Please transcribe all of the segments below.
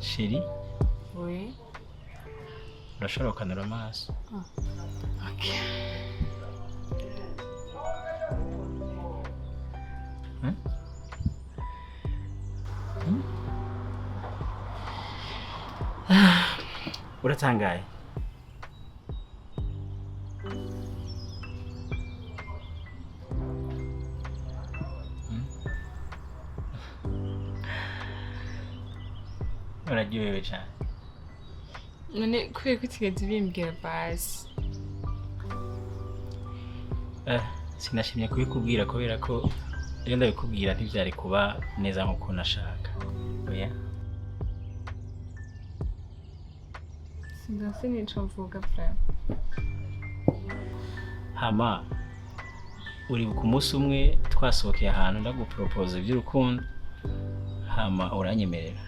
Chérie? Oui. Urashobora gukanura amaso? Ok. Uratangaye? Uraryohewe cyane. None kubera ko utigeze ubimbwira basi. Sinashimye kubikubwira kubera ko iyo ndabikubwira ntibyari kuba neza nk'uko nashaka. Oya. Sinzi nico mvuga frère. Hama uribuka umunsi umwe twasohokeye ahantu ndagupropose iby'urukundo hama uranyemerera.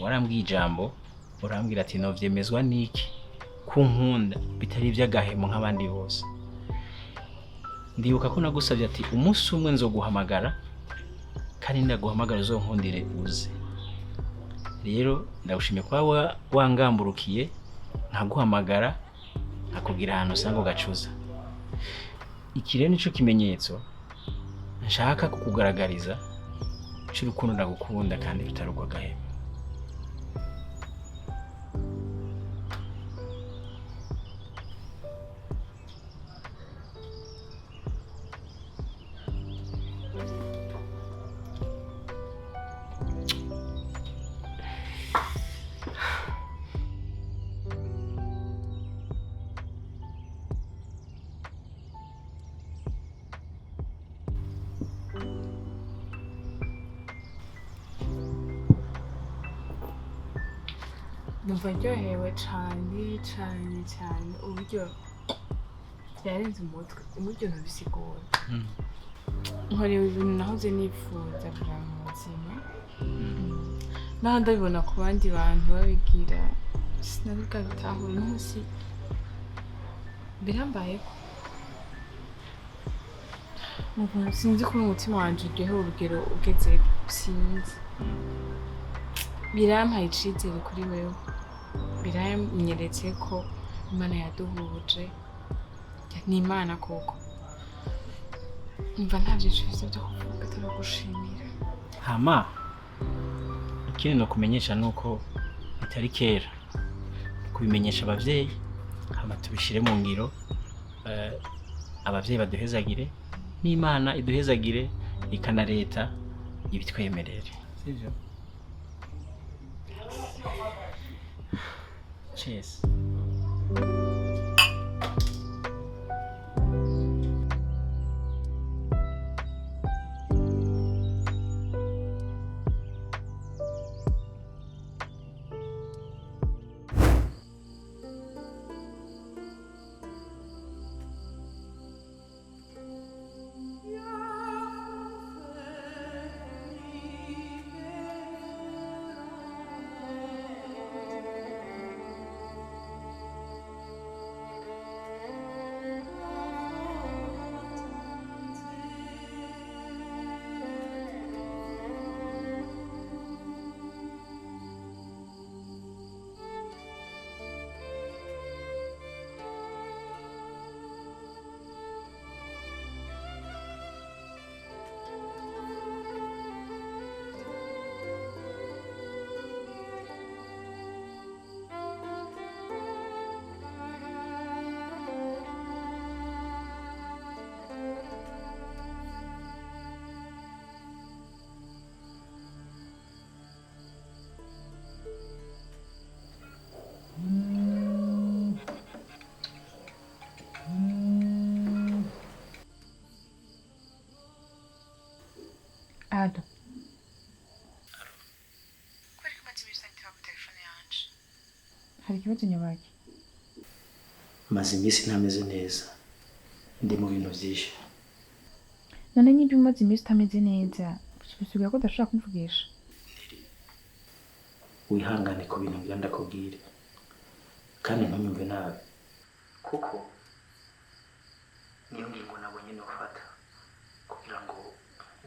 Warambwiye ijambo urambwira ati no vyemezwa niki kunkunda bitari iby'agahemo nk'abandi bose. Ndibuka ko nagusabye ati umunsi umwe nzoguhamagara kandi ndaguhamagara uzonkundire uze. Rero ndagushimiye kuba wangamburukiye nkaguhamagara akubwira ahantu usanga ugacuza. Iki rero nico kimenyetso nshaka kukugaragariza cy'urukundo ndagukunda kandi rutarugwa gahema. Numva ndyohewe cyane uburyo byarenze umutwe uburyo ntubisigura. Nkorewe ibintu nahoze nifuza bwa muzima. Naho ndabibona ku bandi bantu babigira sinari bwabitahura n'umunsi birambayeho. Sinzi ko umutima wanje uryohewe urugero ugeze sinzi. Birampaye icizere kuri wewe. Biranyeretse ko Imana yaduhuje. Ni Imana koko. Umva nta byinshi byo kuvuga turagushimira. Hama ikindi no kumenyesha nuko bitari kera kubimenyesha abavyeyi hama tubishire mu ngiro abavyeyi baduhezagire n'Imana iduhezagire ikana leta ibitwemerere. Sivyo? Cheers. Ado. Kweli kama timesantira ku telefone yanje. Hari ikibazo nyabaki? Maze iminsi ntameze neza. Ndi mu bintu byinshi. None nyimbi umaze iminsi utameze neza. Bisubiye ko udashaka kumvugisha. Wihangane ku bintu ngira ndakubwire. Kandi ntunyumve nabi. Kuko niyo ngingo nabonye no gufata kugira ngo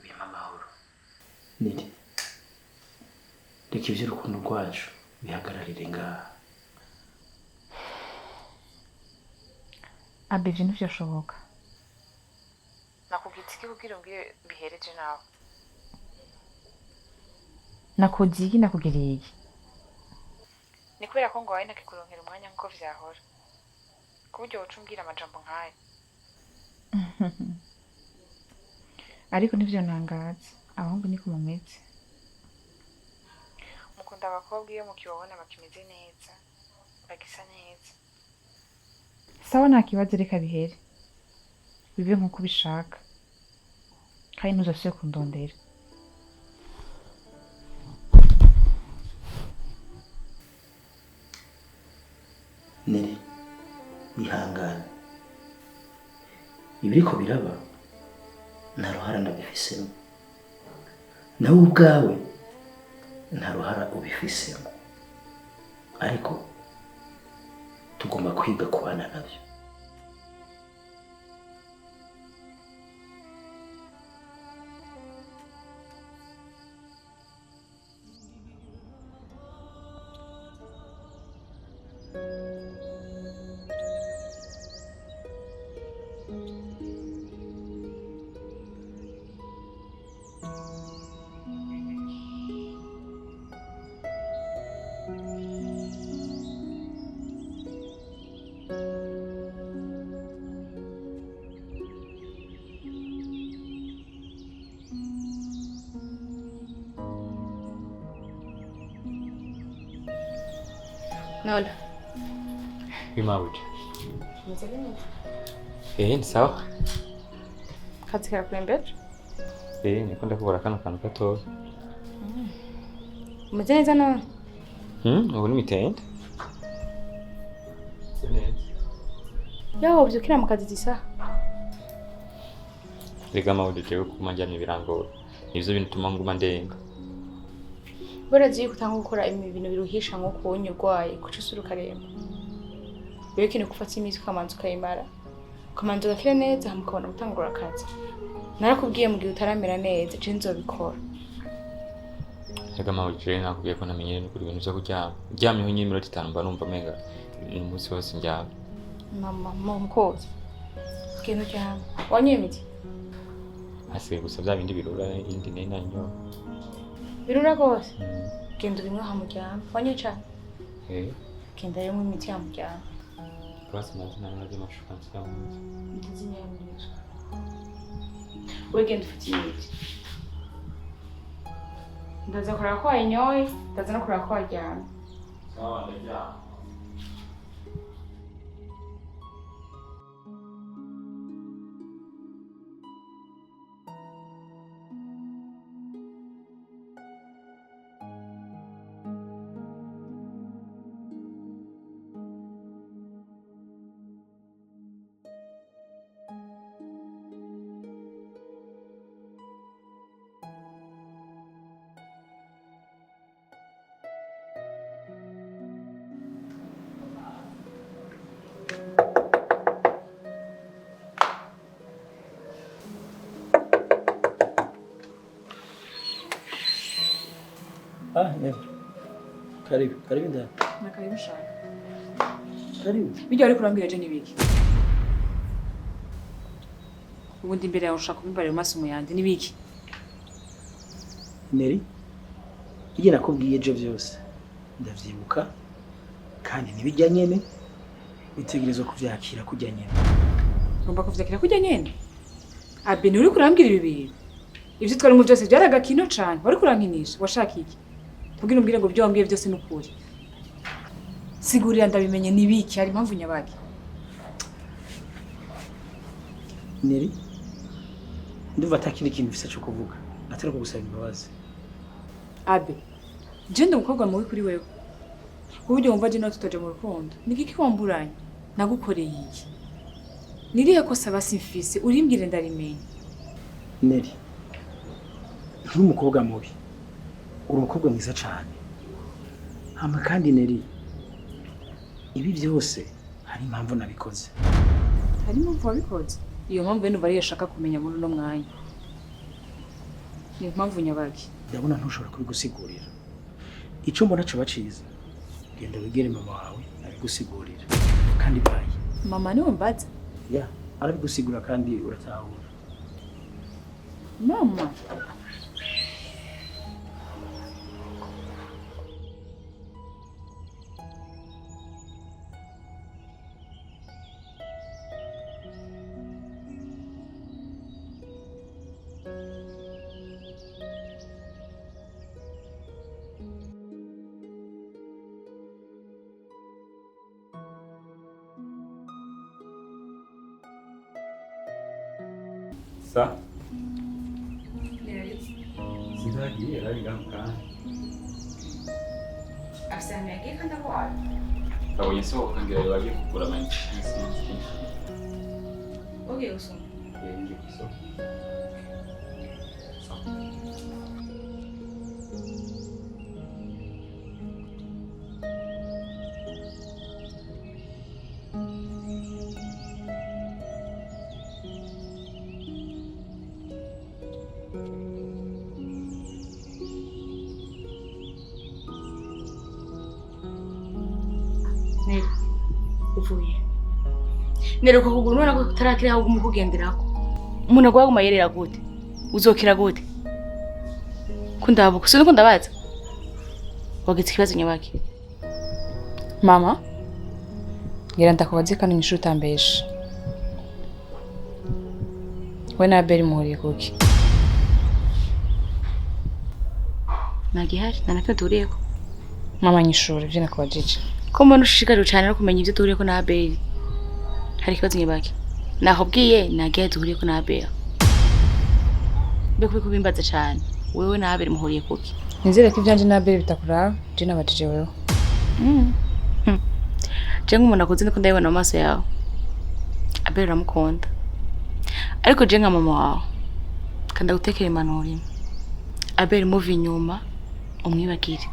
bimpa amahoro. Niri reka iby'urukundo rwacu bihagararire ngaha. Abe ivyo ntivyoshoboka. nakubwitse iki kugira umbwire bihereje nawe? Nakoze iki nakugiriye iki? Ni kubera ko ngo wawe nakikuronkera umwanya nk'uko vyahora, ku buryo woca umbwira amajambo nk'ayo. Ariko ntivyo ntangaza, abahungu niko mumeze. Mukunda abakobwa iyo mukibabona bakimeze neza, bagisa neza. Sawa nta kibazo reka bihere. Bibe nk'uko ubishaka. Kandi ntuzasubire kundondera. Nere ihangane, ibiriko biraba nta ruhara ndabifisemo, nawe ubwawe nta ruhara ubifisemo, ariko tugomba kwiga kubana nabyo. Nola. Imanga. Umeze neza? Ni sawa. Kazi karakurembeje? Niko ndakubura kano kantu gatoya. Umeze neza none? Ubu ni mitende. Yaho ubyukira mu kazi zisa? Rega mawude jewe kumanjyana ibirangoro. Nivyo bintu tuma nguma ndenga. Baragiye gutanga gukora ibintu biruhisha nko kunyurwaye kuca usura ukaremba. Bibe kintu gufata imizi ukamanza ukayimara. Ukamanza ugakira neza hama ukabona gutangura akazi. Narakubwiye mu gihe utaramera neza je nzobikora. Rega mawude jewe nakubwiye ko namenyere no kuri ibintu vyo kuryama. Uryamyeho ny'iminota 5 mba numva menga umunsi wose njyama. Mama mkozi. Kintu cyane. Wanyoye imiti? Asigaye gusa bya bindi birura indi nanyo. Birura rwose? Genda ubinywe hamuryama. Wanyoye cyane? Genda yo mu miti hamuryama. Basi mazina naraje mashuka cyangwa. Ndizi nyamwinshi. Weekend ufite imiti. Ndaza kurara ko wayinyoye, ndaza no kurara ko waryamye. Sawa ndaryama. Neza. Karibu ndani. Nakaribu shaka. Karibu. Bijya ari kurambira je nibiki? Ubundi imbere yawe ushaka kumbara mu maso muyandi nibiki? Neri, ibyo nakubwiye je byose ndavyibuka kandi nibijya nyene bitegerezwa kuvyakira kujya nyene. Ngomba kuvyakira kujya nyene? Abe ni uri kurambira ibi bintu. Ivyo twari mu byose byaraga kino cyane. Wari kurankinisha washaka iki? Tubwire umbwire ngo byo wambwiye byose n'ukuri. Sigurira ndabimenye nibiki ari impamvu nyabaki. Neri, ndumva atakiri ikintu bifise cyo kuvuga. Atari ko gusaba imbabazi. Abe, je ndi umukobwa mubi kuri wewe. Kuburyo wumva je nawe tutaje mu rukundo. Nigiki wamburanye? Nagukoreye iki? Nirihe kosa basimfise urimbwire ndarimenye. Neri, uri umukobwa mubi. Uri umukobwa mwiza cyane. Hama kandi Neri, ibi byose hari impamvu nabikoze. Hari impamvu wabikoze? Iyo mpamvu numva ari yashaka kumenya muri no mwanya. Ni impamvu nyabaki. Ndabona ntushobora kubigusigurira. icyo mbona cyo bacize genda wegere mama wawe arigusigurira kandi baye mama niwe mbaza ya arabigusigura kandi uratahura mama Sa? Sidagiye arigaruka. afsanagiye kandi abona Kabonye sohoka ngira bagiye kugura amayinite. oge usoma Ngiye kwisoko. Nero uvuye Nero ko kuguru none ko tarakira aho umukugenderako umuntu agwaguma yerera gute uzokira gute kundabuka sino kundabaza wagitse ikibazo nyabaki mama ngira ndakubaze kandi inyishu utambesha we na Beri muhuriye kuki nagihari nanakyo turiyeko mama nyishura ibyo nakubajije ko mbona ushishikajwe cyane no kumenya ibyo duhuriyeko na Beri hari ikibazo nyabaki nakubwiye nagiye duhuriyeko na Beri Beko kubimbaza cyane wewe na Beri muhuriye kuki nizere ko ibyanje na Beri bitakuraba je nabajije wewe je nk'umuntu akuzi ndiko ndabibona mu maso yawe Abeli uramukunda ariko je nka mama wawe kandi agutekera impanuro imwe Abeli muva inyuma umwibagire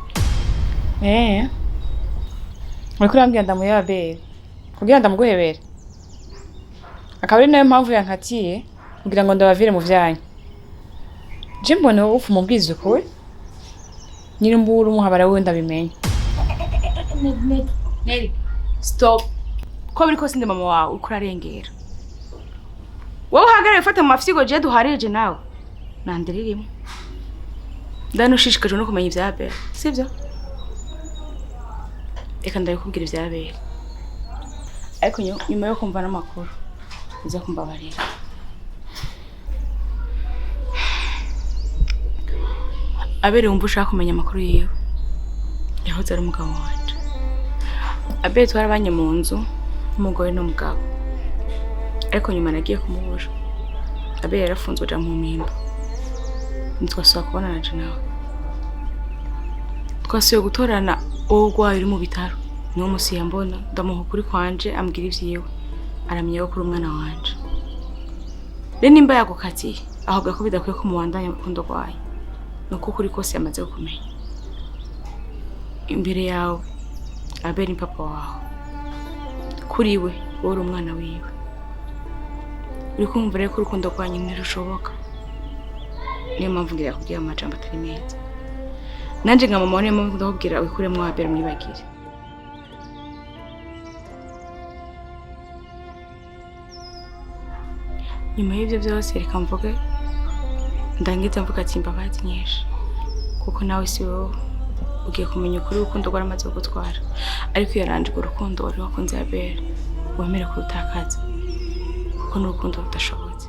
uriko urambwira ndamuyeba Beri kugira ndamuguhebere akaba ari nayo mpamvu yankatiye kugira ngo ndabavire mu vyanyu je mbone wowe ufu mubwiza ukuri nyiri mbura umuhabara wewe ndabimenye Neri stop ko biri kose ndi mama wawe uko urarengera wowe uhagarare ufata mu mafyigo je duhareje nawe nandiririmo ndanushishikajwe no kumenya ivya Abeli sivyo reka ndabikubwira ivya Abeli ariko nyuma yo kumva n'amakuru uza kumbabarira Abeli wumva ushaka kumenya amakuru yiwe yahoze ari umugabo wanje Abeli twarabanye mu nzu umugore n'umugabo ariko nyuma nagiye kumubura Abeli yarafunzwe aja mu mpimbo ntitwasubira kubonana je nawe twasubiye gutorana wowe urwaye uri mu bitaro niwo musi yambona ndamuha ukuri kwanje ambwira ivyiwe aramenya ko kuri umwana wanje rero nimba yagukatiye ahubwo ko bidakwiye ko mubandanya urukundo rwayo nuko ukuri kose yamaze kumenya imbere yawe Abeli papa wawe kuri we wowe uri umwana wiwe uri kumva rero ko urukundo rwanyu ntirushoboka niyo mpamvu ngira kubwira amajambo atari meza nanje nka mama niyo mpamvu ndakubwira wikuremo Abeli mwibagire nyuma y'ibyo byose reka mvuge ndangiza mvuga ati imbabazi nyinshi kuko nawe si wowe ugiye kumenya ukuri urukundo rwaramaze kugutwara ariko iyo yaranje urukundo wari wakunze Abeli wemere kurutakaza kuko n'urukundo rudashobotse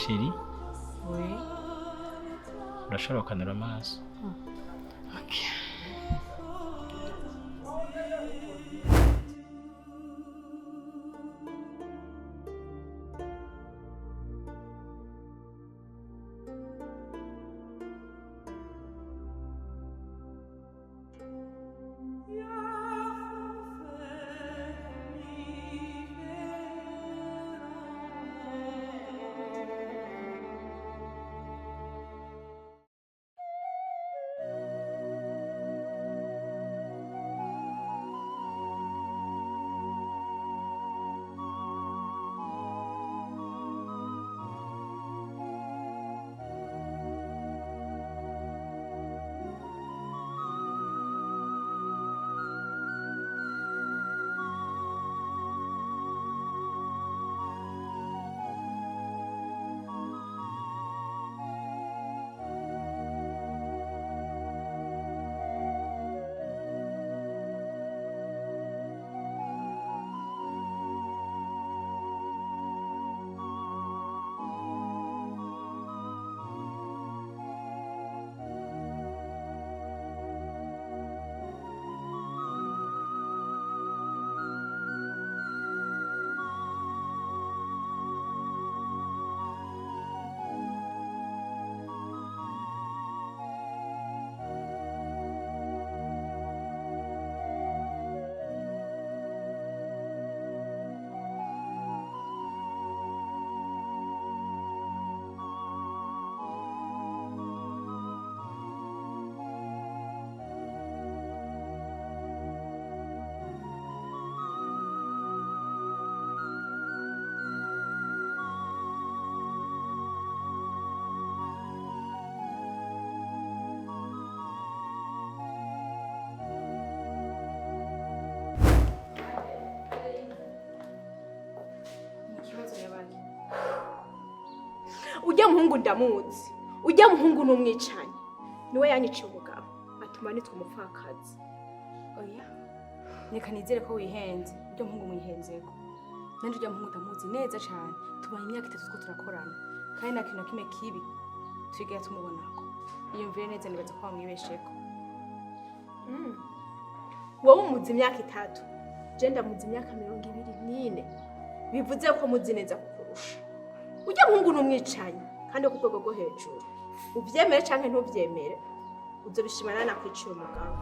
Sheri, Oui. urashobora gukanura amaso. Okay. Ujya muhungu ndamuzi. Ujya muhungu n'umwicanyi. Niwe yanyiciye umugabo. Atuma nitwe umupfakazi. Oya. Reka nizere ko wihenze. Ujya muhungu mwihenzeko. Nanje ujya muhungu ndamuzi neza cyane. Tubanye imyaka 3 two turakorana. Kandi nta kintu kimwe kibi twigera tumubonako. Iyumvire neza nibaza ko wamwibesheko. Wowe umuzi imyaka 3. Je ndamuzi imyaka 24. Bivuze ko muzi neza kukurusha. Ujya muhungu n'umwicanyi kandi ku rwego rwo hejuru. Uvyemere canke ntuvyemere uzobishimana na kwiciye umugabo.